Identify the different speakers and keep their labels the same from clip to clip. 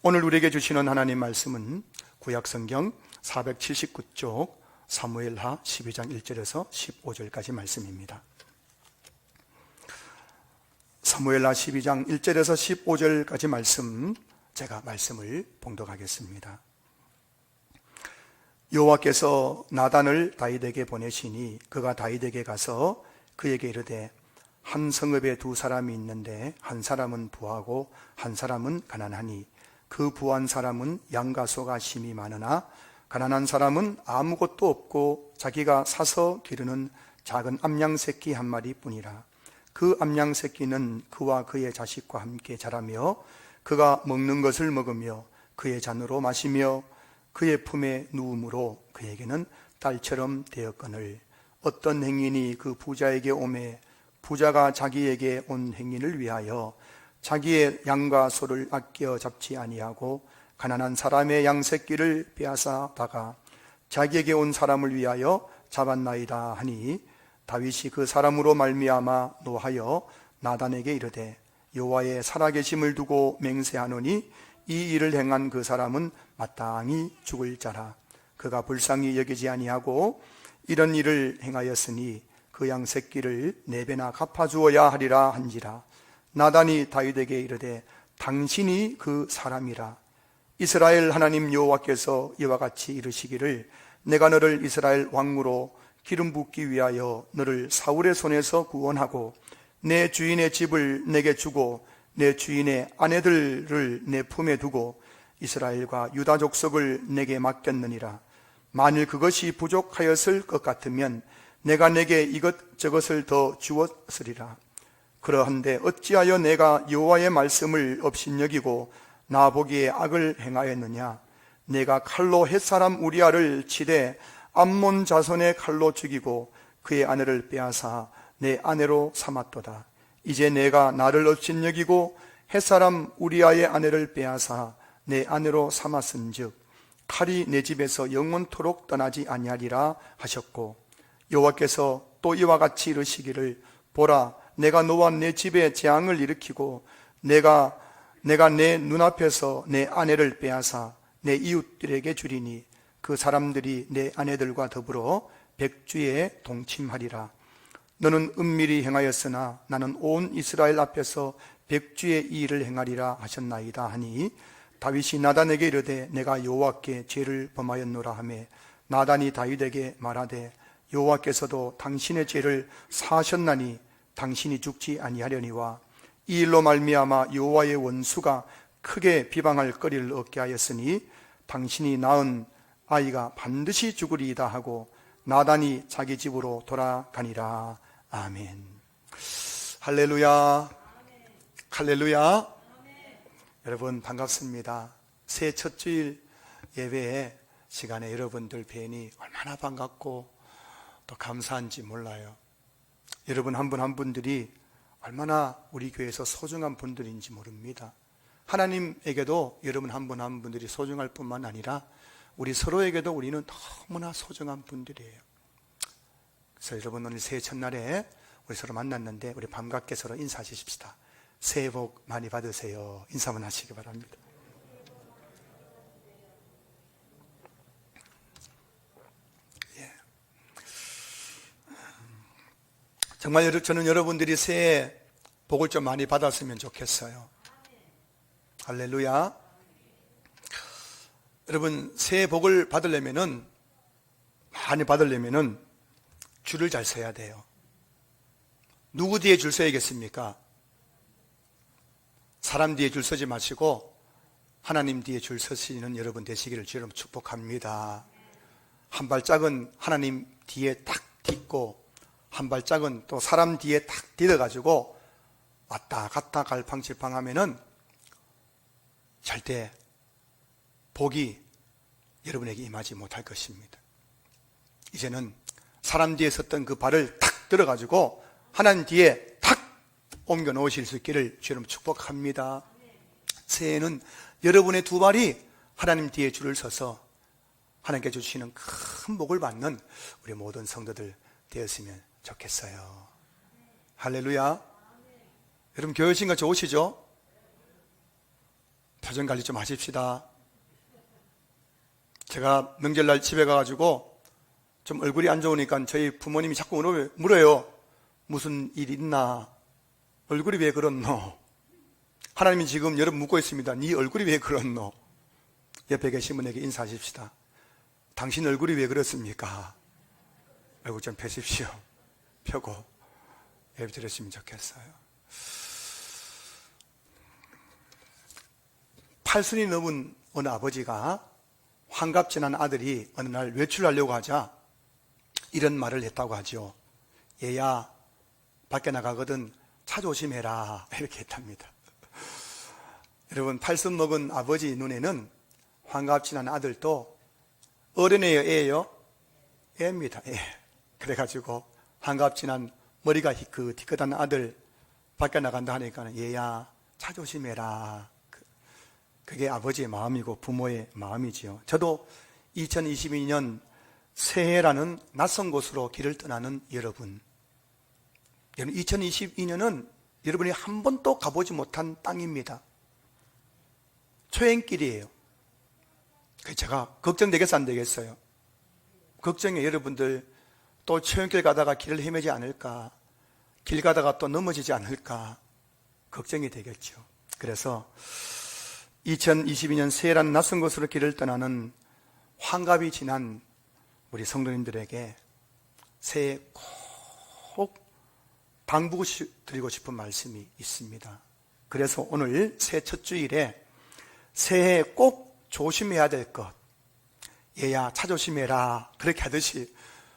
Speaker 1: 오늘 우리에게 주시는 하나님 말씀은 구약성경 479쪽 사무엘하 12장 1절에서 15절까지 말씀입니다. 사무엘하 12장 1절에서 15절까지 말씀, 제가 말씀을 봉독하겠습니다. 여호와께서 나단을 다윗에게 보내시니 그가 다윗에게 가서 그에게 이르되 한 성읍에 두 사람이 있는데 한 사람은 부하고 한 사람은 가난하니 그 부한 사람은 양과 소가 심이 많으나 가난한 사람은 아무것도 없고 자기가 사서 기르는 작은 암양 새끼 한 마리뿐이라. 그 암양 새끼는 그와 그의 자식과 함께 자라며 그가 먹는 것을 먹으며 그의 잔으로 마시며 그의 품에 누움으로 그에게는 딸처럼 되었거늘 어떤 행인이 그 부자에게 오매 부자가 자기에게 온 행인을 위하여 자기의 양과 소를 아껴 잡지 아니하고 가난한 사람의 양새끼를 빼앗아다가 자기에게 온 사람을 위하여 잡았나이다 하니 다윗이 그 사람으로 말미암아 노하여 나단에게 이르되 여호와의 살아계심을 두고 맹세하노니 이 일을 행한 그 사람은 마땅히 죽을 자라. 그가 불쌍히 여기지 아니하고 이런 일을 행하였으니 그 양새끼를 4배나 갚아주어야 하리라 한지라. 나단이 다윗에게 이르되 당신이 그 사람이라. 이스라엘 하나님 여호와께서 이와 같이 이르시기를 내가 너를 이스라엘 왕으로 기름 붓기 위하여 너를 사울의 손에서 구원하고 내 주인의 집을 내게 주고 내 주인의 아내들을 내 품에 두고 이스라엘과 유다 족속을 내게 맡겼느니라. 만일 그것이 부족하였을 것 같으면 내가 내게 이것저것을 더 주었으리라. 그러한데 어찌하여 내가 여호와의 말씀을 업신여기고 나보기에 악을 행하였느냐. 내가 칼로 햇사람 우리아를 치되 암몬 자손의 칼로 죽이고 그의 아내를 빼앗아 내 아내로 삼았도다. 이제 내가 나를 업신여기고 햇사람 우리아의 아내를 빼앗아 내 아내로 삼았은즉 칼이 내 집에서 영원토록 떠나지 아니하리라 하셨고 여호와께서 또 이와 같이 이르시기를 보라 내가 너와 내 집에 재앙을 일으키고 내가 내 눈앞에서 내 아내를 빼앗아 내 이웃들에게 주리니 그 사람들이 내 아내들과 더불어 백주에 동침하리라. 너는 은밀히 행하였으나 나는 온 이스라엘 앞에서 백주의 이 일을 행하리라 하셨나이다 하니 다윗이 나단에게 이르되 내가 여호와께 죄를 범하였노라 하며 나단이 다윗에게 말하되 여호와께서도 당신의 죄를 사하셨나니 당신이 죽지 아니하려니와 이 일로 말미암아 여호와의 원수가 크게 비방할 거리를 얻게 하였으니 당신이 낳은 아이가 반드시 죽으리이다 하고 나단이 자기 집으로 돌아가니라. 아멘. 할렐루야. 할렐루야. 여러분 반갑습니다. 새해 첫 주일 예배의 시간에 여러분들 뵈니 얼마나 반갑고 또 감사한지 몰라요. 여러분 한 분 한 분들이 얼마나 우리 교회에서 소중한 분들인지 모릅니다. 하나님에게도 여러분 한 분 한 분들이 소중할 뿐만 아니라 우리 서로에게도 우리는 너무나 소중한 분들이에요. 그래서 여러분 오늘 새해 첫날에 우리 서로 만났는데 우리 반갑게 서로 인사하십시다. 새해 복 많이 받으세요. 인사만 하시기 바랍니다. 예. 정말 저는 여러분들이 새해 복을 좀 많이 받았으면 좋겠어요. 할렐루야. 여러분 새해 복을 많이 받으려면은 줄을 잘 서야 돼요. 누구 뒤에 줄 서야겠습니까? 사람 뒤에 줄 서지 마시고 하나님 뒤에 줄 서시는 여러분 되시기를 주님 축복합니다. 한 발짝은 하나님 뒤에 딱 딛고 한 발짝은 또 사람 뒤에 딱 디뎌가지고 왔다 갔다 갈팡질팡하면은 절대 복이 여러분에게 임하지 못할 것입니다. 이제는 사람 뒤에 섰던 그 발을 탁 들어가지고 하나님 뒤에 탁 옮겨 놓으실 수 있기를 주님 축복합니다. 새해에는 여러분의 두 발이 하나님 뒤에 줄을 서서 하나님께 주시는 큰 복을 받는 우리 모든 성도들 되었으면 좋겠어요. 할렐루야. 여러분 교회 오신 거 좋으시죠? 표정 관리 좀 하십시다. 제가 명절날 집에 가가지고 좀 얼굴이 안 좋으니까 저희 부모님이 자꾸 물어요. 무슨 일 있나? 얼굴이 왜 그렇노? 하나님이 지금 여러분 묻고 있습니다. 네 얼굴이 왜 그렇노? 옆에 계신 분에게 인사하십시다. 당신 얼굴이 왜 그렇습니까? 얼굴 좀 펴십시오. 펴고 예배 드렸으면 좋겠어요. 8순이 넘은 어느 아버지가 환갑지난 아들이 어느 날 외출하려고 하자 이런 말을 했다고 하죠. 얘야, 밖에 나가거든 차 조심해라, 이렇게 했답니다. 여러분, 8순 먹은 아버지 눈에는 환갑지난 아들도 어른이에요, 애예요? 애입니다. 애. 그래가지고 환갑지난 머리가 희끗희끗한 아들 밖에 나간다 하니까 얘야, 차 조심해라. 그게 아버지의 마음이고 부모의 마음이지요. 저도 2022년 새해라는 낯선 곳으로 길을 떠나는 여러분, 2022년은 여러분이 한 번도 가보지 못한 땅입니다. 초행길이에요. 제가 걱정되겠어 안 되겠어요? 걱정해. 여러분들 또 초행길 가다가 길을 헤매지 않을까, 길 가다가 또 넘어지지 않을까 걱정이 되겠죠. 그래서 2022년 새해라는 낯선 곳으로 길을 떠나는 환갑이 지난 우리 성도님들에게 새해 꼭 당부드리고 싶은 말씀이 있습니다. 그래서 오늘 새해 첫 주일에 새해 꼭 조심해야 될 것, 얘야 차 조심해라, 그렇게 하듯이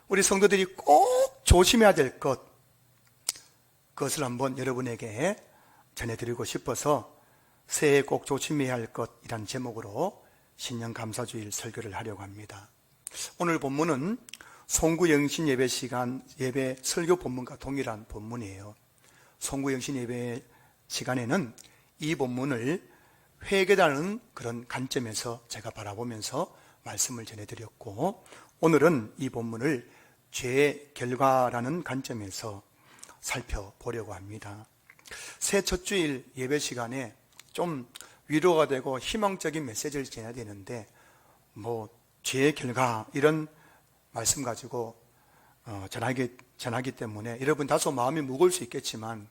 Speaker 1: 우리 성도들이 꼭 조심해야 될 것, 그것을 한번 여러분에게 전해드리고 싶어서 새해 꼭 조심해야 할 것이란 제목으로 신년 감사주일 설교를 하려고 합니다. 오늘 본문은 송구영신 예배 시간 예배 설교 본문과 동일한 본문이에요. 송구영신 예배 시간에는 이 본문을 회개라는 그런 관점에서 제가 바라보면서 말씀을 전해드렸고, 오늘은 이 본문을 죄의 결과라는 관점에서 살펴보려고 합니다. 새 첫 주일 예배 시간에 좀 위로가 되고 희망적인 메시지를 전해야 되는데 죄의 결과 이런 말씀 가지고 전하기 때문에 여러분 다소 마음이 무거울 수 있겠지만,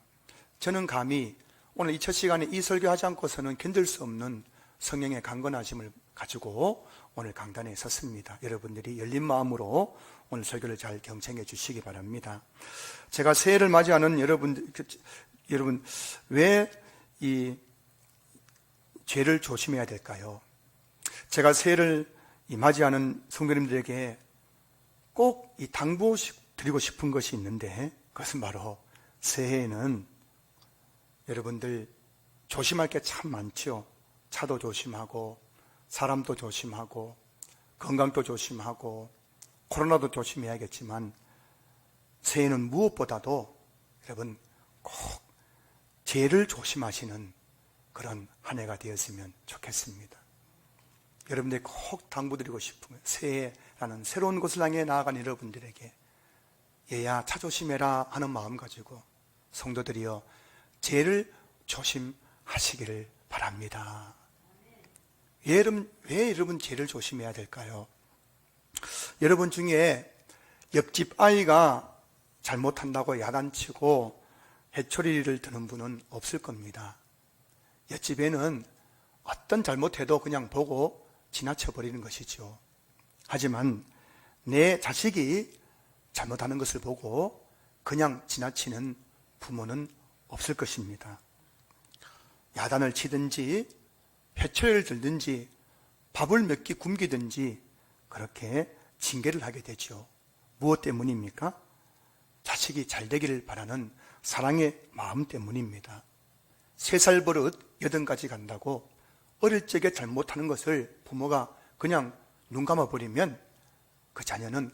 Speaker 1: 저는 감히 오늘 이 첫 시간에 이 설교하지 않고서는 견딜 수 없는 성령의 강건하심을 가지고 오늘 강단에 섰습니다. 여러분들이 열린 마음으로 오늘 설교를 잘 경청해 주시기 바랍니다. 제가 새해를 맞이하는 여러분 왜 이 죄를 조심해야 될까요? 제가 새해를 맞이하는 성도님들에게 꼭 이 당부드리고 싶은 것이 있는데, 그것은 바로 새해에는 여러분들 조심할 게 참 많죠. 차도 조심하고 사람도 조심하고 건강도 조심하고 코로나도 조심해야겠지만, 새해는 무엇보다도 여러분 꼭 죄를 조심하시는 그런 한 해가 되었으면 좋겠습니다. 여러분들이 꼭 당부드리고 싶은 새해라는 새로운 곳을 향해 나아간 여러분들에게 얘야 차 조심해라 하는 마음 가지고 성도들이여 죄를 조심하시기를 바랍니다. 왜 여러분 죄를 조심해야 될까요? 여러분 중에 옆집 아이가 잘못한다고 야단치고 회초리를 드는 분은 없을 겁니다. 옆집에는 어떤 잘못해도 그냥 보고 지나쳐버리는 것이죠. 하지만 내 자식이 잘못하는 것을 보고 그냥 지나치는 부모는 없을 것입니다. 야단을 치든지 회초리를 들든지 밥을 몇 끼 굶기든지 그렇게 징계를 하게 되죠. 무엇 때문입니까? 자식이 잘 되기를 바라는 사랑의 마음 때문입니다. 3살 버릇 80까지 간다고 어릴 적에 잘못하는 것을 부모가 그냥 눈 감아버리면 그 자녀는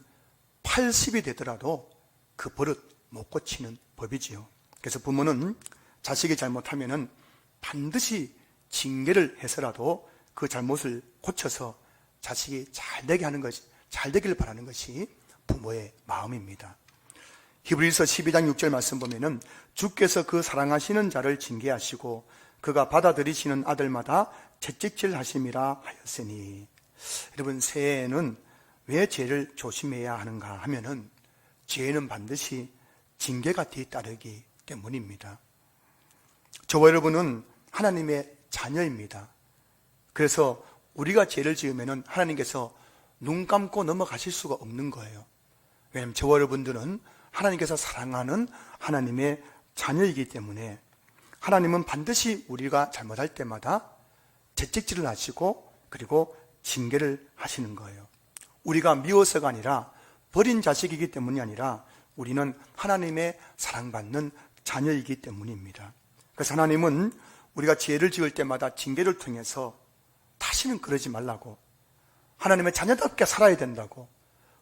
Speaker 1: 80이 되더라도 그 버릇 못 고치는 법이지요. 그래서 부모는 자식이 잘못하면 반드시 징계를 해서라도 그 잘못을 고쳐서 자식이 잘 되기를 바라는 것이 부모의 마음입니다. 히브리서 12장 6절 말씀 보면은 주께서 그 사랑하시는 자를 징계하시고 그가 받아들이시는 아들마다 채찍질 하심이라 하였으니. 여러분, 새해에는 왜 죄를 조심해야 하는가 하면은 죄는 반드시 징계가 뒤따르기 때문입니다. 저와 여러분은 하나님의 자녀입니다. 그래서 우리가 죄를 지으면은 하나님께서 눈 감고 넘어가실 수가 없는 거예요. 왜냐하면 저와 여러분들은 하나님께서 사랑하는 하나님의 자녀이기 때문에 하나님은 반드시 우리가 잘못할 때마다 채찍질을 하시고 그리고 징계를 하시는 거예요. 우리가 미워서가 아니라 버린 자식이기 때문이 아니라 우리는 하나님의 사랑받는 자녀이기 때문입니다. 그래서 하나님은 우리가 죄를 지을 때마다 징계를 통해서 다시는 그러지 말라고, 하나님의 자녀답게 살아야 된다고,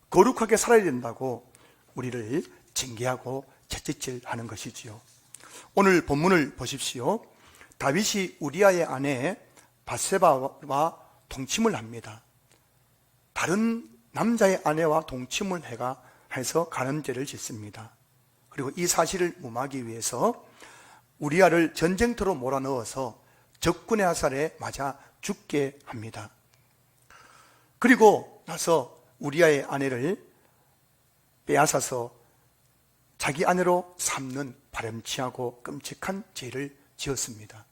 Speaker 1: 거룩하게 살아야 된다고 우리를 징계하고 채찍질하는 것이지요. 오늘 본문을 보십시오. 다윗이 우리아의 아내 밧세바와 동침을 합니다. 다른 남자의 아내와 동침을 해서 간음죄를 짓습니다. 그리고 이 사실을 무마하기 위해서 우리아를 전쟁터로 몰아넣어서 적군의 화살에 맞아 죽게 합니다. 그리고 나서 우리아의 아내를 빼앗아서 자기 아내로 삼는 바람치하고 끔찍한 죄를 지었습니다.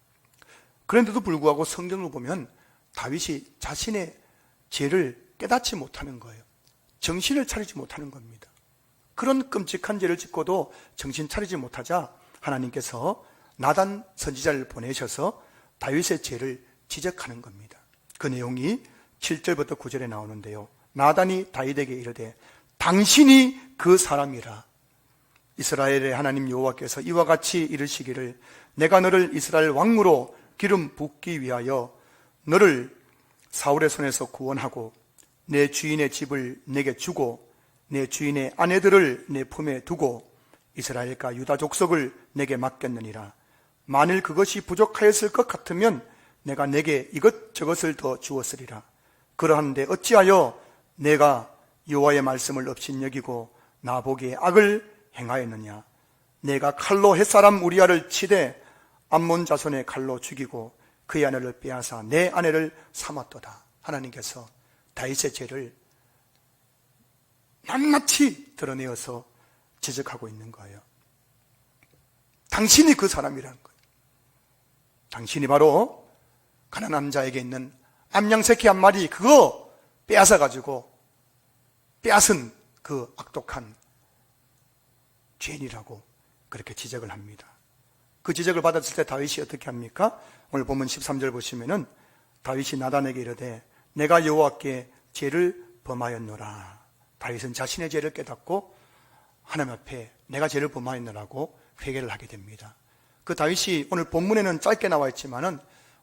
Speaker 1: 그런데도 불구하고 성경을 보면 다윗이 자신의 죄를 깨닫지 못하는 거예요. 정신을 차리지 못하는 겁니다. 그런 끔찍한 죄를 짓고도 정신 차리지 못하자 하나님께서 나단 선지자를 보내셔서 다윗의 죄를 지적하는 겁니다. 그 내용이 7절부터 9절에 나오는데요. 나단이 다윗에게 이르되 당신이 그 사람이라. 이스라엘의 하나님 여호와께서 이와 같이 이르시기를 내가 너를 이스라엘 왕으로 기름 붓기 위하여 너를 사울의 손에서 구원하고 내 주인의 집을 내게 주고 내 주인의 아내들을 내 품에 두고 이스라엘과 유다 족속을 내게 맡겼느니라. 만일 그것이 부족하였을 것 같으면 내가 내게 이것저것을 더 주었으리라. 그러한데 어찌하여 내가 여호와의 말씀을 업신여기고 나보기에 악을 행하였느냐. 내가 칼로 햇사람 우리아를 치되 암몬 자손의 칼로 죽이고 그의 아내를 빼앗아 내 아내를 삼았도다. 하나님께서 다윗의 죄를 낱낱이 드러내어서 지적하고 있는 거예요. 당신이 그 사람이라는 거예요. 당신이 바로 가난한 자에게 있는 암양새끼 한 마리 그거 빼앗아가지고 빼앗은 그 악독한 죄인이라고 그렇게 지적을 합니다. 그 지적을 받았을 때 다윗이 어떻게 합니까? 오늘 보면 13절 보시면은 다윗이 나단에게 이르되 내가 여호와께 죄를 범하였노라. 다윗은 자신의 죄를 깨닫고 하나님 앞에 내가 죄를 범하였노라고 회개를 하게 됩니다. 그 다윗이 오늘 본문에는 짧게 나와 있지만은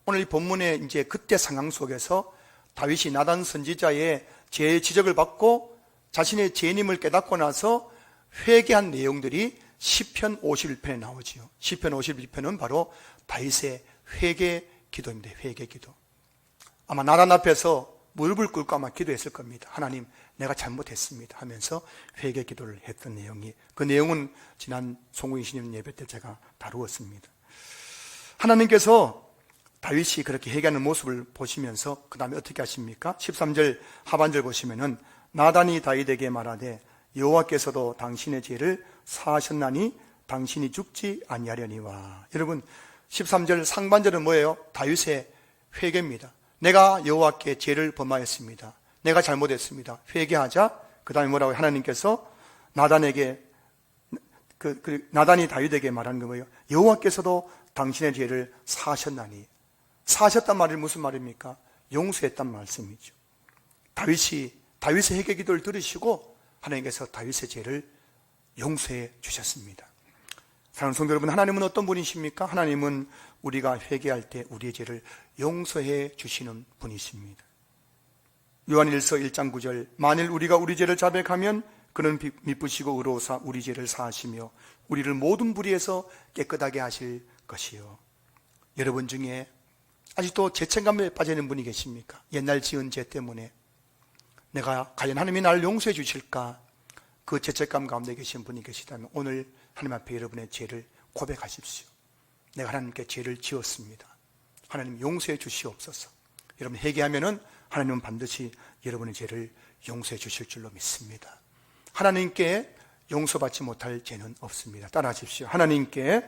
Speaker 1: 오늘 이 본문의 이제 그때 상황 속에서 다윗이 나단 선지자의 죄의 지적을 받고 자신의 죄인임을 깨닫고 나서 회개한 내용들이 시편 51편에 나오지요. 시편 51편은 바로 다윗의 회개 기도입니다. 회개 기도. 아마 나단 앞에서 무릎을 꿇고 아마 기도했을 겁니다. 하나님, 내가 잘못했습니다 하면서 회개 기도를 했던 내용이, 그 내용은 지난 송구인 신년 예배 때 제가 다루었습니다. 하나님께서 다윗이 그렇게 회개하는 모습을 보시면서 그 다음에 어떻게 하십니까? 13절 하반절 보시면은 나단이 다윗에게 말하되 여호와께서도 당신의 죄를 사하셨나니 당신이 죽지 아니하려니와. 여러분 13절 상반절은 뭐예요? 다윗의 회개입니다. 내가 여호와께 죄를 범하였습니다. 내가 잘못했습니다. 회개하자. 그 다음에 뭐라고 하나님께서 나단에게 나단이 다윗에게 말하는 거 뭐예요? 여호와께서도 당신의 죄를 사하셨나니. 사하셨단 말이 무슨 말입니까? 용서했단 말씀이죠. 다윗의 회개 기도를 들으시고 하나님께서 다윗의 죄를 용서해 주셨습니다. 사랑하는 성도 여러분, 하나님은 어떤 분이십니까? 하나님은 우리가 회개할 때 우리의 죄를 용서해 주시는 분이십니다. 요한일서 1장 9절 만일 우리가 우리 죄를 자백하면 그는 미쁘시고 의로우사 우리 죄를 사하시며 우리를 모든 불의에서 깨끗하게 하실 것이요. 여러분 중에 아직도 죄책감에 빠져 있는 분이 계십니까? 옛날 지은 죄 때문에 내가 과연 하나님이 나를 용서해 주실까? 그 죄책감 가운데 계신 분이 계시다면 오늘 하나님 앞에 여러분의 죄를 고백하십시오. 내가 하나님께 죄를 지었습니다. 하나님 용서해 주시옵소서. 여러분 회개하면은 하나님은 반드시 여러분의 죄를 용서해 주실 줄로 믿습니다. 하나님께 용서받지 못할 죄는 없습니다. 따라하십시오. 하나님께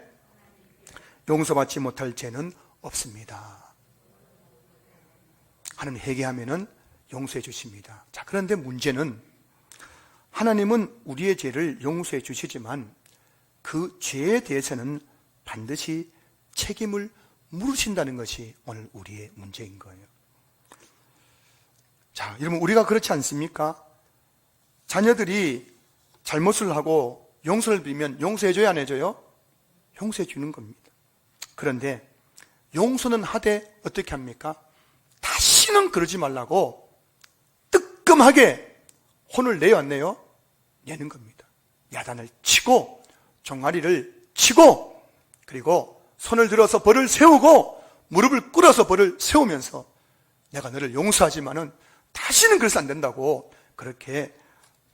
Speaker 1: 용서받지 못할 죄는 없습니다. 하나님 회개하면은 용서해 주십니다. 자, 그런데 문제는 하나님은 우리의 죄를 용서해 주시지만 그 죄에 대해서는 반드시 책임을 물으신다는 것이 오늘 우리의 문제인 거예요. 자, 여러분 우리가 그렇지 않습니까? 자녀들이 잘못을 하고 용서를 빌면 용서해줘야 안 해줘요? 용서해 주는 겁니다. 그런데 용서는 하되 어떻게 합니까? 다시는 그러지 말라고 뜨끔하게 혼을 내요 안 내요? 내는 겁니다. 야단을 치고 종아리를 치고 그리고 손을 들어서 벌을 세우고 무릎을 꿇어서 벌을 세우면서 내가 너를 용서하지만은 다시는 그래서 안 된다고 그렇게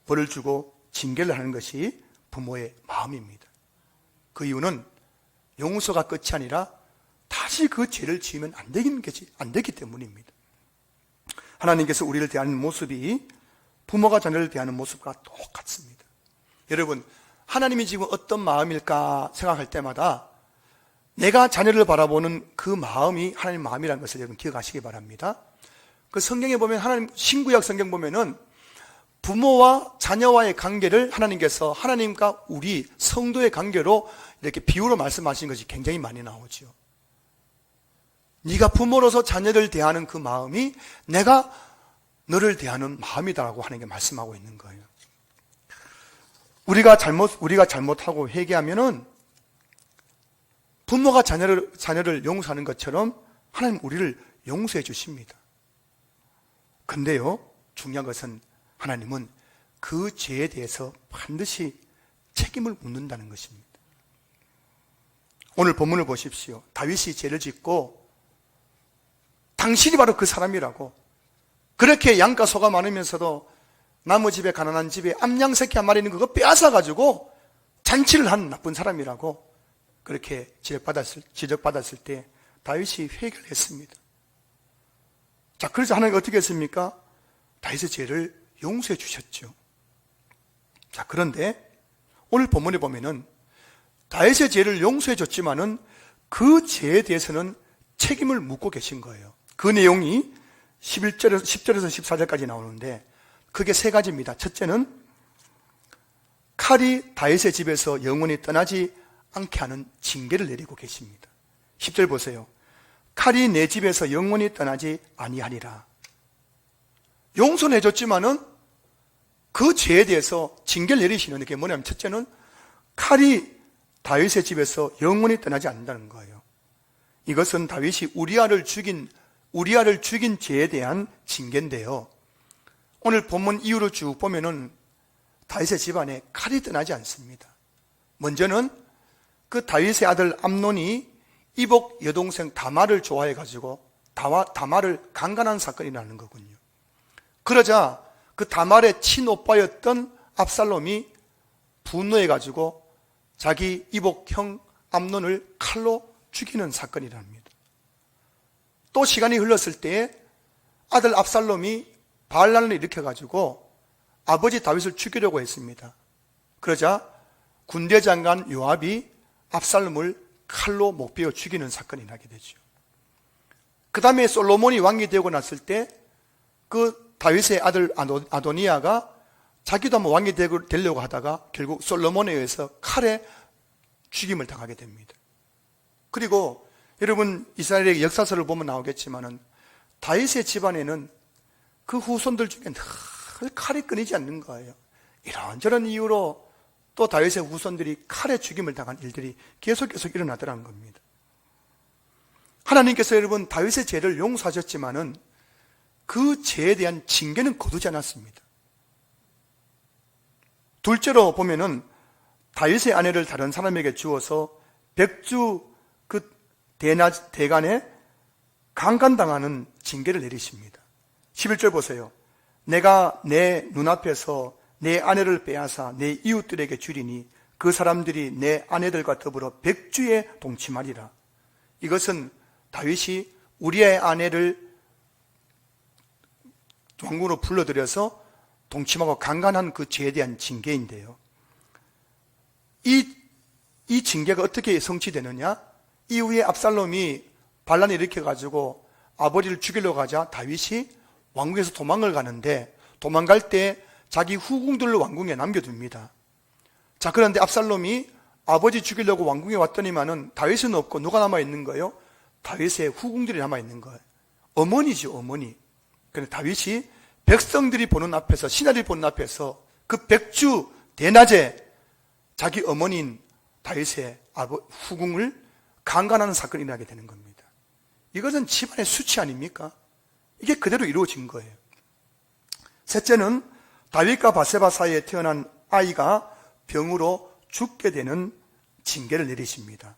Speaker 1: 벌을 주고 징계를 하는 것이 부모의 마음입니다. 그 이유는 용서가 끝이 아니라 다시 그 죄를 지으면 안 되기 때문입니다. 하나님께서 우리를 대하는 모습이 부모가 자녀를 대하는 모습과 똑같습니다. 여러분, 하나님이 지금 어떤 마음일까 생각할 때마다 내가 자녀를 바라보는 그 마음이 하나님 마음이라는 것을 여러분 기억하시기 바랍니다. 그 성경에 보면 하나님 신구약 성경 보면은 부모와 자녀와의 관계를 하나님께서 하나님과 우리 성도의 관계로 이렇게 비유로 말씀하신 것이 굉장히 많이 나오죠. 네가 부모로서 자녀를 대하는 그 마음이 내가 너를 대하는 마음이다라고 하는 게 말씀하고 있는 거예요. 우리가 잘못하고 회개하면은 부모가 자녀를 용서하는 것처럼 하나님 우리를 용서해 주십니다. 근데요, 중요한 것은 하나님은 그 죄에 대해서 반드시 책임을 묻는다는 것입니다. 오늘 본문을 보십시오. 다윗이 죄를 짓고 당신이 바로 그 사람이라고 그렇게 양가 소가 많으면서도 나무 집에 가난한 집에 암양 새끼 한 마리 있는 그거 빼앗아가지고 잔치를 한 나쁜 사람이라고 그렇게 지적받았을 때 다윗이 회개를 했습니다. 자, 그래서 하나님이 어떻게 했습니까? 다윗의 죄를 용서해 주셨죠. 자, 그런데 오늘 본문에 보면은 다윗의 죄를 용서해 줬지만은 그 죄에 대해서는 책임을 묻고 계신 거예요. 그 내용이 10절에서 14절까지 나오는데 그게 세 가지입니다. 첫째는 칼이 다윗의 집에서 영원히 떠나지 않게 하는 징계를 내리고 계십니다. 10절 보세요. 칼이 내 집에서 영원히 떠나지 아니하리라. 용서는 해줬지만은 그 죄에 대해서 징계를 내리시는 게 뭐냐면 첫째는 칼이 다윗의 집에서 영원히 떠나지 않는다는 거예요. 이것은 다윗이 우리아를 죽인 죄에 대한 징계인데요. 오늘 본문 이후로 쭉 보면은 다윗의 집안에 칼이 떠나지 않습니다. 먼저는 그 다윗의 아들 암논이 이복 여동생 다말을 좋아해가지고 다말을 강간한 사건이 나는 거군요. 그러자 그 다말의 친오빠였던 압살롬이 분노해가지고 자기 이복형 암논을 칼로 죽이는 사건이 납니다. 또 시간이 흘렀을 때 아들 압살롬이 반란을 일으켜가지고 아버지 다윗을 죽이려고 했습니다. 그러자 군대 장관 요압이 압살롬을 칼로 목베어 죽이는 사건이 나게 되죠. 그 다음에 솔로몬이 왕이 되고 났을 때 그 다윗의 아들 아도니아가 자기도 한번 왕이 되려고 하다가 결국 솔로몬에 의해서 칼에 죽임을 당하게 됩니다. 그리고 여러분 이스라엘의 역사서를 보면 나오겠지만은 다윗의 집안에는 그 후손들 중에 늘 칼이 끊이지 않는 거예요. 이런저런 이유로 또 다윗의 후손들이 칼에 죽임을 당한 일들이 계속 일어나더라는 겁니다. 하나님께서 여러분 다윗의 죄를 용서하셨지만은 그 죄에 대한 징계는 거두지 않았습니다. 둘째로 보면은 다윗의 아내를 다른 사람에게 주어서 백주 그 대간에 강간당하는 징계를 내리십니다. 11절 보세요. 내가 내 눈앞에서 내 아내를 빼앗아 내 이웃들에게 주리니 그 사람들이 내 아내들과 더불어 백주에 동침하리라. 이것은 다윗이 우리의 아내를 왕궁으로 불러들여서 동침하고 강간한 그 죄에 대한 징계인데요. 이 징계가 어떻게 성취되느냐? 이후에 압살롬이 반란을 일으켜가지고 아버지를 죽이려고 하자 다윗이 왕궁에서 도망을 가는데, 도망갈 때 자기 후궁들을 왕궁에 남겨둡니다. 자, 그런데 압살롬이 아버지 죽이려고 왕궁에 왔더니만은 다윗은 없고 누가 남아있는 거예요? 다윗의 후궁들이 남아있는 거예요. 어머니죠, 어머니. 그런데 다윗이 백성들이 보는 앞에서, 신하들이 보는 앞에서 그 백주 대낮에 자기 어머니인 다윗의 후궁을 강간하는 사건이 일어나게 되는 겁니다. 이것은 집안의 수치 아닙니까? 이게 그대로 이루어진 거예요. 셋째는 다윗과 바세바 사이에 태어난 아이가 병으로 죽게 되는 징계를 내리십니다.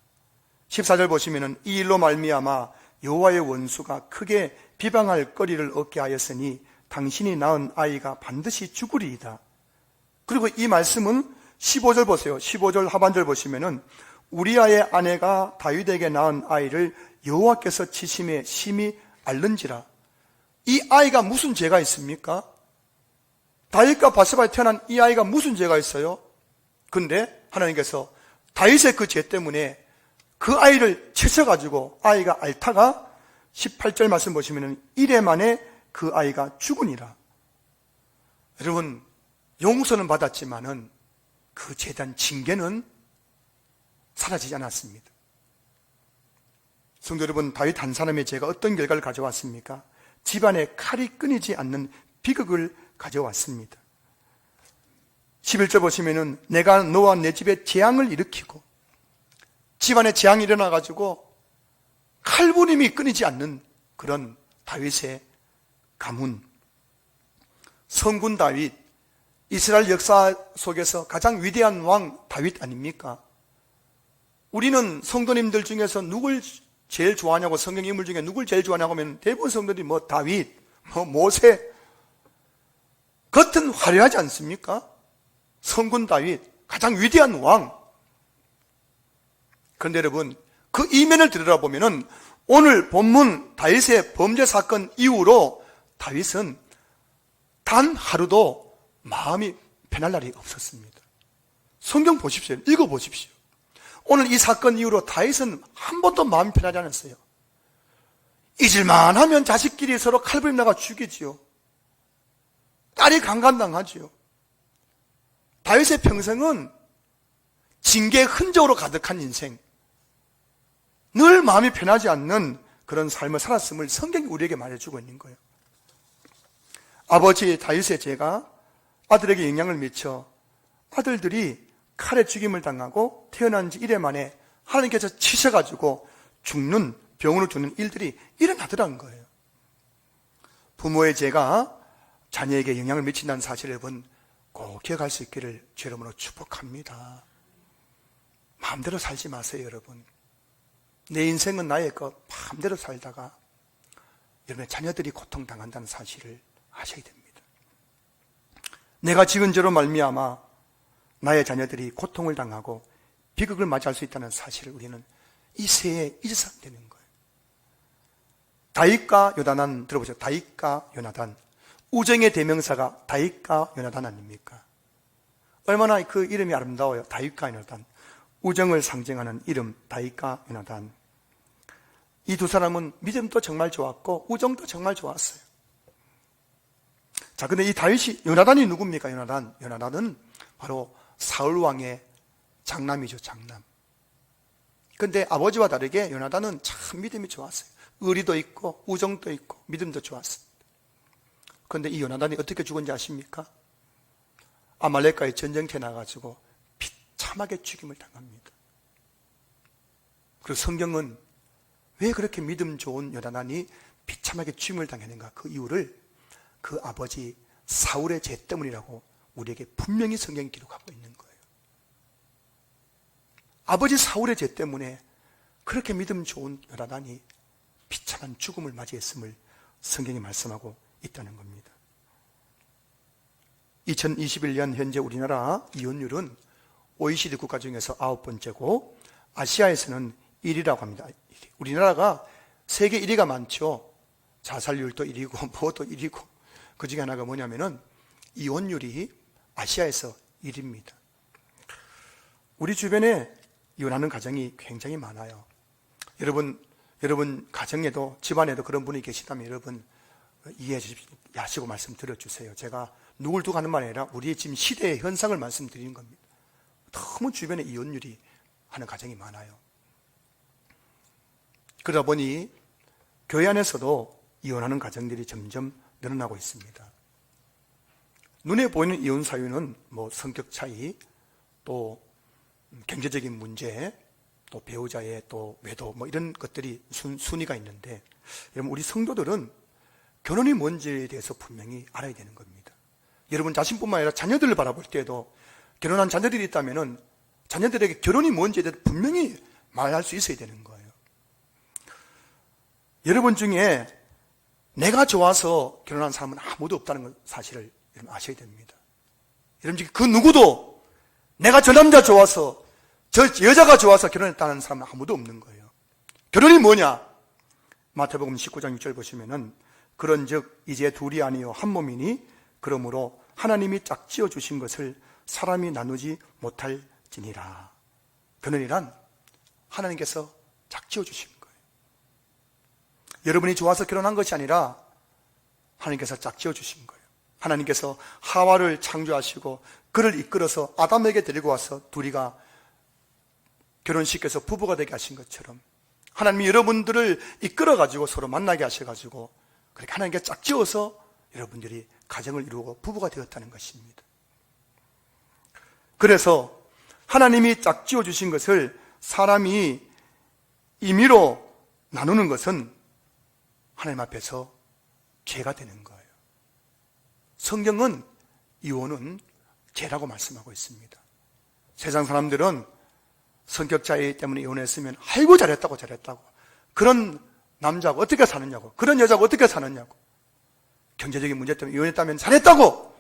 Speaker 1: 14절 보시면은 이 일로 말미암아 여호와의 원수가 크게 비방할 거리를 얻게 하였으니 당신이 낳은 아이가 반드시 죽으리이다. 그리고 이 말씀은 15절 보세요. 15절 하반절 보시면은 우리아의 아내가 다윗에게 낳은 아이를 여호와께서 치심에 심히 앓는지라. 이 아이가 무슨 죄가 있습니까? 다윗과 바세바에 태어난 이 아이가 무슨 죄가 있어요? 근데 하나님께서 다윗의 그 죄 때문에 그 아이를 치셔가지고 아이가 앓다가 18절 말씀 보시면은 이래 만에 그 아이가 죽으니라. 여러분, 용서는 받았지만은 그 죄에 대한 징계는 사라지지 않았습니다. 성도 여러분, 다윗 한 사람의 죄가 어떤 결과를 가져왔습니까? 집안에 칼이 끊이지 않는 비극을 가져왔습니다. 11절 보시면은 내가 너와 내 집에 재앙을 일으키고, 집안에 재앙이 일어나가지고 칼부림이 끊이지 않는 그런 다윗의 가문. 성군 다윗, 이스라엘 역사 속에서 가장 위대한 왕 다윗 아닙니까? 우리는 성도님들 중에서 누굴 제일 좋아하냐고, 성경 인물 중에 누굴 제일 좋아하냐고 하면 대부분 성도들이 뭐 다윗, 뭐 모세, 겉은 화려하지 않습니까? 성군 다윗, 가장 위대한 왕. 그런데 여러분, 그 이면을 들여다보면은 오늘 본문 다윗의 범죄 사건 이후로 다윗은 단 하루도 마음이 편할 날이 없었습니다. 성경 보십시오. 읽어보십시오. 오늘 이 사건 이후로 다윗은 한 번도 마음이 편하지 않았어요. 잊을만 하면 자식끼리 서로 칼부림 나가 죽이지요. 딸이 강간당하지요. 다윗의 평생은 징계의 흔적으로 가득한 인생, 늘 마음이 편하지 않는 그런 삶을 살았음을 성경이 우리에게 말해주고 있는 거예요. 아버지 다윗의 죄가 아들에게 영향을 미쳐 아들들이 칼에 죽임을 당하고 태어난 지 이래 만에 하나님께서 치셔가지고 죽는, 병으로 죽는 일들이 일어나더라는 거예요. 부모의 죄가 자녀에게 영향을 미친다는 사실을 여러분 꼭 기억할 수 있기를 주 이름으로 축복합니다. 마음대로 살지 마세요, 여러분. 내 인생은 나의 것 마음대로 살다가 여러분의 자녀들이 고통당한다는 사실을 아셔야 됩니다. 내가 지은 죄로 말미암아 나의 자녀들이 고통을 당하고 비극을 맞이할 수 있다는 사실을 우리는 이 새해에 잊어서는 안 되는 거예요. 다윗과 요나단 들어보세요. 다윗과 요나단, 우정의 대명사가 다윗과 요나단 아닙니까? 얼마나 그 이름이 아름다워요. 다윗과 요나단, 우정을 상징하는 이름 다윗과 요나단. 이 두 사람은 믿음도 정말 좋았고 우정도 정말 좋았어요. 자, 근데 이 다윗이, 요나단이 누굽니까? 요나단은 바로 사울 왕의 장남이죠, 장남. 근데 아버지와 다르게 요나단은 참 믿음이 좋았어요. 의리도 있고 우정도 있고 믿음도 좋았습니다. 그런데 이 요나단이 어떻게 죽은지 아십니까? 아말렉과의 전쟁터에 나가지고 비참하게 죽임을 당합니다. 그리고 성경은 왜 그렇게 믿음 좋은 요나단이 비참하게 죽임을 당했는가, 그 이유를 그 아버지 사울의 죄 때문이라고 우리에게 분명히 성경이 기록하고 있는 거예요. 아버지 사울의 죄 때문에 그렇게 믿음 좋은 요나단이 비참한 죽음을 맞이했음을 성경이 말씀하고 있다는 겁니다. 2021년 현재 우리나라 이혼율은 OECD 국가 중에서 9번째고 아시아에서는 1위라고 합니다. 우리나라가 세계 1위가 많죠. 자살률도 1위고 뭐도 1위고 그 중에 하나가 뭐냐면은 이혼율이 아시아에서 1위입니다. 우리 주변에 이혼하는 가정이 굉장히 많아요. 여러분 가정에도 집안에도 그런 분이 계시다면 여러분 이해하시고 말씀 드려주세요. 제가 누굴 두고 하는 말이 아니라 우리의 지금 시대의 현상을 말씀드리는 겁니다. 너무 주변에 이혼율이 하는 가정이 많아요. 그러다 보니 교회 안에서도 이혼하는 가정들이 점점 늘어나고 있습니다. 눈에 보이는 이혼 사유는 뭐 성격 차이, 또 경제적인 문제, 또 배우자의 또 외도 뭐 이런 것들이 순위가 있는데, 여러분 우리 성도들은 결혼이 뭔지에 대해서 분명히 알아야 되는 겁니다. 여러분 자신뿐만 아니라 자녀들을 바라볼 때에도 결혼한 자녀들이 있다면은 자녀들에게 결혼이 뭔지에 대해서 분명히 말할 수 있어야 되는 거예요. 여러분 중에 내가 좋아서 결혼한 사람은 아무도 없다는 사실을 여러분 아셔야 됩니다. 여러분 중에 그 누구도 내가 저 남자 좋아서 저 여자가 좋아서 결혼했다는 사람은 아무도 없는 거예요. 결혼이 뭐냐? 마태복음 19장 6절 보시면은 그런즉 이제 둘이 아니요 한 몸이니 그러므로 하나님이 짝지어 주신 것을 사람이 나누지 못할지니라. 결혼이란 하나님께서 짝지어 주신 거예요. 여러분이 좋아서 결혼한 것이 아니라 하나님께서 짝지어 주신 거예요. 하나님께서 하와를 창조하시고 그를 이끌어서 아담에게 데리고 와서 둘이가 결혼시켜서 부부가 되게 하신 것처럼 하나님이 여러분들을 이끌어가지고 서로 만나게 하셔가지고 그렇게 하나님께 짝지어서 여러분들이 가정을 이루고 부부가 되었다는 것입니다. 그래서 하나님이 짝지어 주신 것을 사람이 임의로 나누는 것은 하나님 앞에서 죄가 되는 거예요. 성경은 이혼은 죄라고 말씀하고 있습니다. 세상 사람들은 성격 차이 때문에 이혼했으면 아이고 잘했다고 그런 남자하고 어떻게 사느냐고, 그런 여자하고 어떻게 사느냐고, 경제적인 문제 때문에 이혼했다면 잘했다고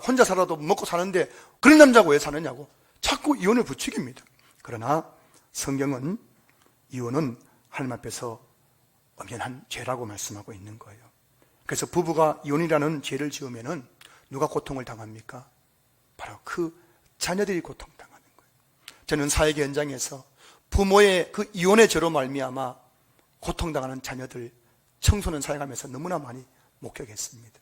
Speaker 1: 혼자 살아도 먹고 사는데 그런 남자하고 왜 사느냐고 자꾸 이혼을 부추깁니다. 그러나 성경은 이혼은 하나님 앞에서 엄연한 죄라고 말씀하고 있는 거예요. 그래서 부부가 이혼이라는 죄를 지으면은 누가 고통을 당합니까? 바로 그 자녀들이 고통당하는 거예요. 저는 사회계 현장에서 부모의 그 이혼의 죄로 말미암아 고통당하는 자녀들, 청소년 사역하면서 너무나 많이 목격했습니다.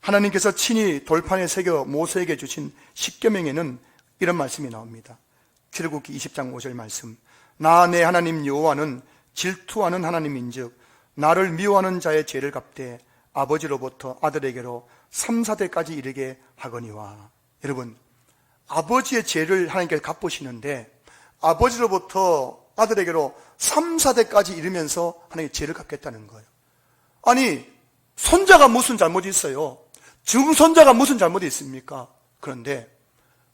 Speaker 1: 하나님께서 친히 돌판에 새겨 모세에게 주신 십계명에는 이런 말씀이 나옵니다. 출애굽기 20장 5절 말씀. 나 내 하나님 여호와는 질투하는 하나님인즉 나를 미워하는 자의 죄를 갚되 아버지로부터 아들에게로 3, 4대까지 이르게 하거니와. 여러분, 아버지의 죄를 하나님께서 갚으시는데 아버지로부터 아들에게로 3, 4대까지 이르면서 하나님의 죄를 갚겠다는 거예요. 아니, 손자가 무슨 잘못이 있어요? 증손자가 무슨 잘못이 있습니까? 그런데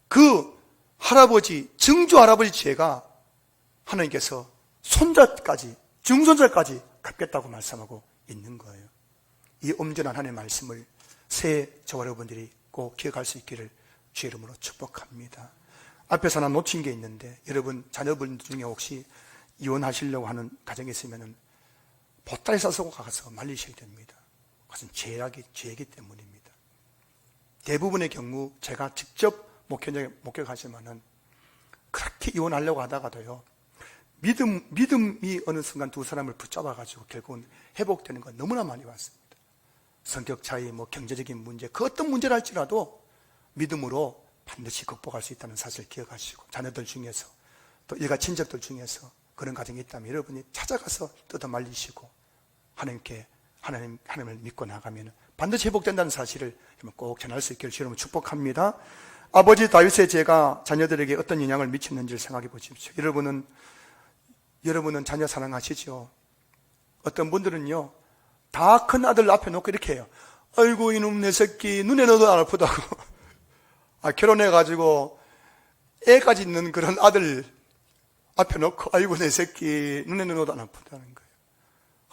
Speaker 1: 그 할아버지, 증조 할아버지 죄가 하나님께서 손자까지, 증손자까지 갚겠다고 말씀하고 있는 거예요. 이 엄전한 하나님의 말씀을 새해 저와 여러분들이 꼭 기억할 수 있기를 주의 이름으로 축복합니다. 앞에서 하나 놓친 게 있는데, 여러분 자녀분 중에 혹시 이혼하시려고 하는 가정이 있으면 보따리 싸서 가서 말리셔야 됩니다. 그것은 죄이기 때문입니다. 대부분의 경우 제가 직접 목격하지만은 그렇게 이혼하려고 하다가도요, 믿음이 어느 순간 두 사람을 붙잡아가지고 결국은 회복되는 건 너무나 많이 봤습니다. 성격 차이, 경제적인 문제, 그 어떤 문제를 할지라도 믿음으로 반드시 극복할 수 있다는 사실을 기억하시고, 자녀들 중에서 또 일가 친척들 중에서 그런 가정이 있다면 여러분이 찾아가서 뜯어 말리시고 하나님을 믿고 나가면 반드시 회복된다는 사실을 꼭 전할 수 있기를 주님으로 축복합니다. 아버지 다윗의 죄가 자녀들에게 어떤 영향을 미쳤는지를 생각해 보십시오. 여러분은 자녀 사랑하시죠? 어떤 분들은요, 다 큰 아들 앞에 놓고 이렇게 해요. 아이고 이놈 내 새끼 눈에 넣어도 안 아프다고. 결혼해가지고 애까지 있는 그런 아들 앞에 놓고 아이고 내 새끼 눈에 넣어도 안 아프다는 거예요.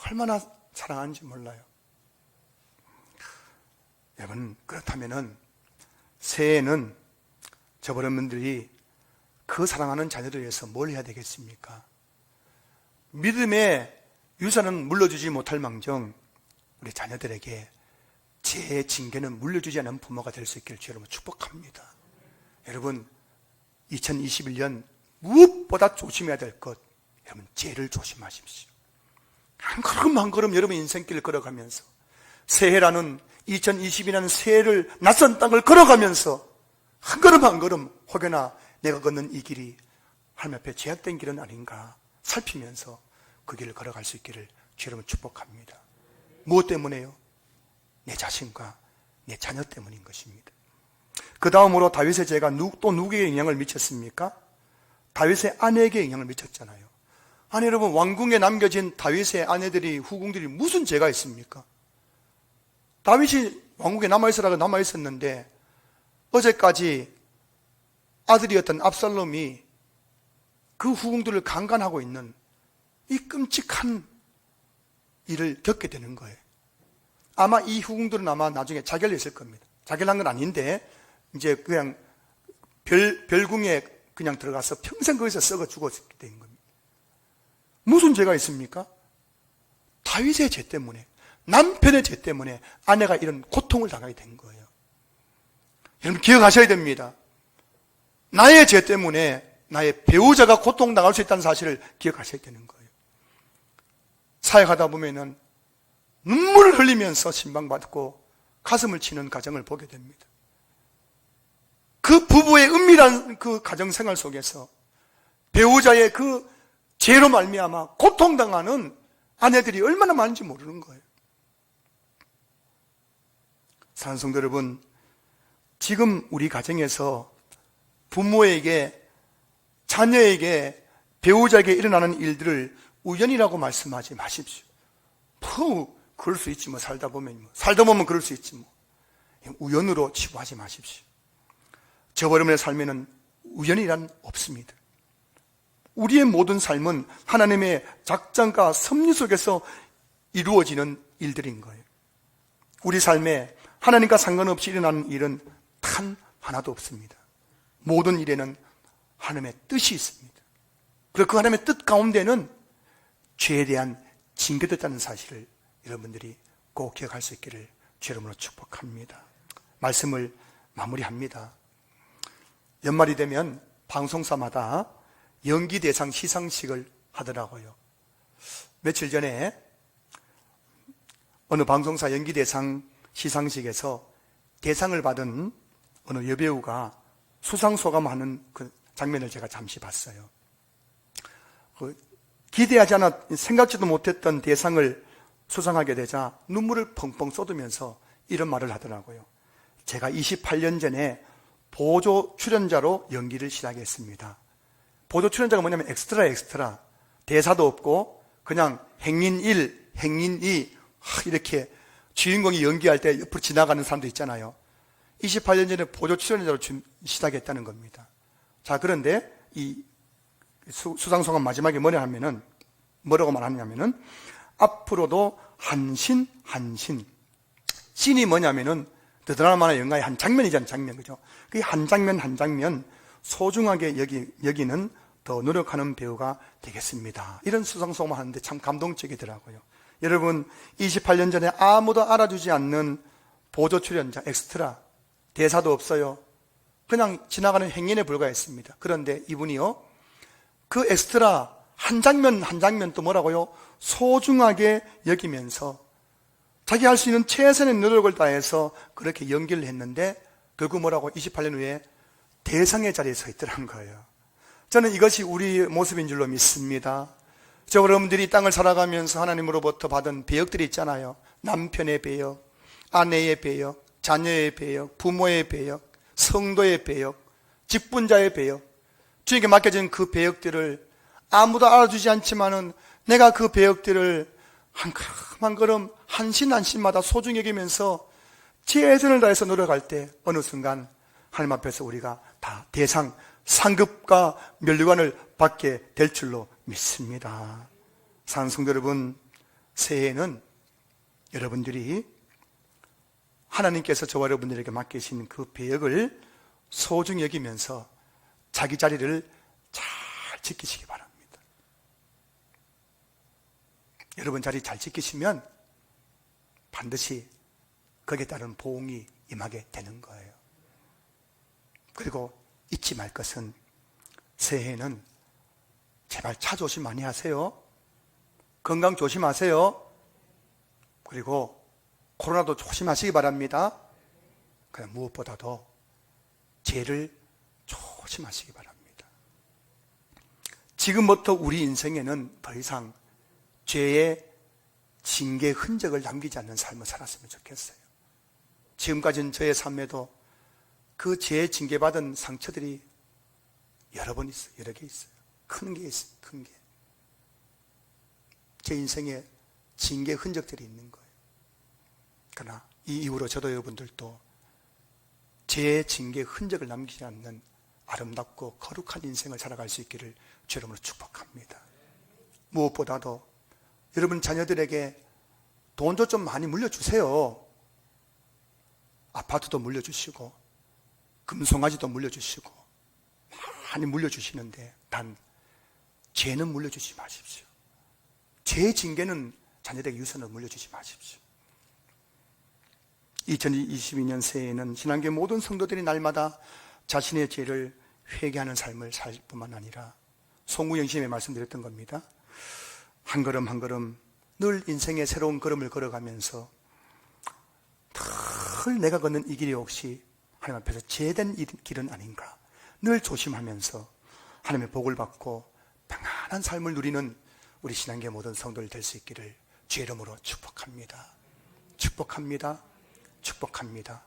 Speaker 1: 얼마나 사랑하는지 몰라요. 여러분, 그렇다면은 새해에는 저버린 분들이 그 사랑하는 자녀들 위해서 뭘 해야 되겠습니까? 믿음의 유산은 물려주지 못할 망정 우리 자녀들에게 죄의 징계는 물려주지 않은 부모가 될 수 있기를 주여 축복합니다. 여러분 2021년 무엇보다 조심해야 될 것, 여러분 죄를 조심하십시오. 한 걸음 한 걸음 여러분 인생길을 걸어가면서 새해라는 2020이라는 새해를 낯선 땅을 걸어가면서 한 걸음 한 걸음 혹여나 내가 걷는 이 길이 하나님 앞에 죄악된 길은 아닌가 살피면서 그 길을 걸어갈 수 있기를 주여 여러분 축복합니다. 무엇 때문에요? 내 자신과 내 자녀 때문인 것입니다. 그 다음으로 다윗의 죄가 또 누구에게 영향을 미쳤습니까? 다윗의 아내에게 영향을 미쳤잖아요. 아니 여러분, 왕궁에 남겨진 다윗의 아내들이, 후궁들이 무슨 죄가 있습니까? 다윗이 왕궁에 남아있었는데 어제까지 아들이었던 압살롬이 그 후궁들을 강간하고 있는 이 끔찍한 일을 겪게 되는 거예요. 아마 이 후궁들은 아마 나중에 자결했을 겁니다. 자결한 건 아닌데 이제 그냥 별궁에 그냥 들어가서 평생 거기서 썩어 죽었게 된 겁니다. 무슨 죄가 있습니까? 다윗의 죄 때문에, 남편의 죄 때문에 아내가 이런 고통을 당하게 된 거예요. 여러분 기억하셔야 됩니다. 나의 죄 때문에 나의 배우자가 고통당할 수 있다는 사실을 기억하셔야 되는 거예요. 사역하다 보면은 눈물을 흘리면서 신방받고 가슴을 치는 가정을 보게 됩니다. 그 부부의 은밀한 그 가정생활 속에서 배우자의 그 죄로 말미암아 고통당하는 아내들이 얼마나 많은지 모르는 거예요. 사랑하는 성도 여러분, 지금 우리 가정에서 부모에게, 자녀에게, 배우자에게 일어나는 일들을 우연이라고 말씀하지 마십시오. 그럴 수 있지 뭐, 살다 보면 그럴 수 있지 뭐. 우연으로 치부하지 마십시오. 저와 여러분의 삶에는 우연이란 없습니다. 우리의 모든 삶은 하나님의 작전과 섭리 속에서 이루어지는 일들인 거예요. 우리 삶에 하나님과 상관없이 일어나는 일은 단 하나도 없습니다. 모든 일에는 하나님의 뜻이 있습니다. 그리고 그 하나님의 뜻 가운데는 죄에 대한 징계도 있다는 사실을 여러분들이 꼭 기억할 수 있기를 주 이름으로 축복합니다. 말씀을 마무리합니다. 연말이 되면 방송사마다 연기대상 시상식을 하더라고요. 며칠 전에 어느 방송사 연기대상 시상식에서 대상을 받은 어느 여배우가 수상소감하는 그 장면을 제가 잠시 봤어요. 기대하지 않아 생각지도 못했던 대상을 수상하게 되자 눈물을 펑펑 쏟으면서 이런 말을 하더라고요. 제가 28년 전에 보조 출연자로 연기를 시작했습니다. 보조 출연자가 뭐냐면 엑스트라. 대사도 없고 그냥 행인 1, 행인 2 이렇게 주인공이 연기할 때 옆으로 지나가는 사람도 있잖아요. 28년 전에 보조 출연자로 시작했다는 겁니다. 자, 그런데 이 수상소감 마지막에 뭐라고 말하냐면은 앞으로도 한신. 신이 뭐냐면은 드라마나 영화의 한 장면이잖아요. 장면, 그죠? 그 한 장면 소중하게 여기는 더 노력하는 배우가 되겠습니다. 이런 수상소감을 하는데 참 감동적이더라고요. 여러분, 28년 전에 아무도 알아주지 않는 보조 출연자, 엑스트라, 대사도 없어요. 그냥 지나가는 행인에 불과했습니다. 그런데 이분이요, 그 엑스트라 한 장면 또 뭐라고요? 소중하게 여기면서 자기 할 수 있는 최선의 노력을 다해서 그렇게 연기를 했는데 결국 뭐라고 28년 후에 대상의 자리에 서 있더란 거예요. 저는 이것이 우리의 모습인 줄로 믿습니다. 저 여러분들이 땅을 살아가면서 하나님으로부터 받은 배역들이 있잖아요. 남편의 배역, 아내의 배역, 자녀의 배역, 부모의 배역, 성도의 배역, 직분자의 배역, 주님께 맡겨진 그 배역들을 아무도 알아주지 않지만은 내가 그 배역들을 한 걸음 한 걸음 한신마다 소중히 여기면서 최선을 다해서 노력할 때 어느 순간 하나님 앞에서 우리가 다 대상, 상급과 면류관을 받게 될 줄로 믿습니다. 사랑하는 성도 여러분, 새해에는 여러분들이 하나님께서 저와 여러분들에게 맡기신 그 배역을 소중히 여기면서 자기 자리를 잘 지키시기 바랍니다. 여러분 자리 잘 지키시면 반드시 거기에 따른 보응이 임하게 되는 거예요. 그리고 잊지 말 것은 새해에는 제발 차 조심 많이 하세요. 건강 조심하세요. 그리고 코로나도 조심하시기 바랍니다. 그냥 무엇보다도 죄를 조심하시기 바랍니다. 지금부터 우리 인생에는 더 이상 죄의 징계 흔적을 남기지 않는 삶을 살았으면 좋겠어요. 지금까지는 저의 삶에도 그 죄의 징계받은 상처들이 여러 번 있어요. 여러 개 있어요. 큰 게 있어요. 큰 게. 제 인생에 징계 흔적들이 있는 거예요. 그러나 이 이후로 저도 여러분들도 죄의 징계 흔적을 남기지 않는 아름답고 거룩한 인생을 살아갈 수 있기를 주 이름으로 축복합니다. 무엇보다도 여러분 자녀들에게 돈도 좀 많이 물려주세요. 아파트도 물려주시고 금송아지도 물려주시고 많이 물려주시는데 단 죄는 물려주지 마십시오. 죄의 징계는 자녀들에게 유산을 물려주지 마십시오. 2022년 새해에는 신앙교회 모든 성도들이 날마다 자신의 죄를 회개하는 삶을 살 뿐만 아니라 송구영심에 말씀드렸던 겁니다. 한 걸음 한 걸음 늘 인생의 새로운 걸음을 걸어가면서 늘 내가 걷는 이 길이 혹시 하나님 앞에서 제된 길은 아닌가 늘 조심하면서 하나님의 복을 받고 평안한 삶을 누리는 우리 신앙교회 모든 성도들 될 수 있기를 주의 이름으로 축복합니다. 축복합니다. 축복합니다.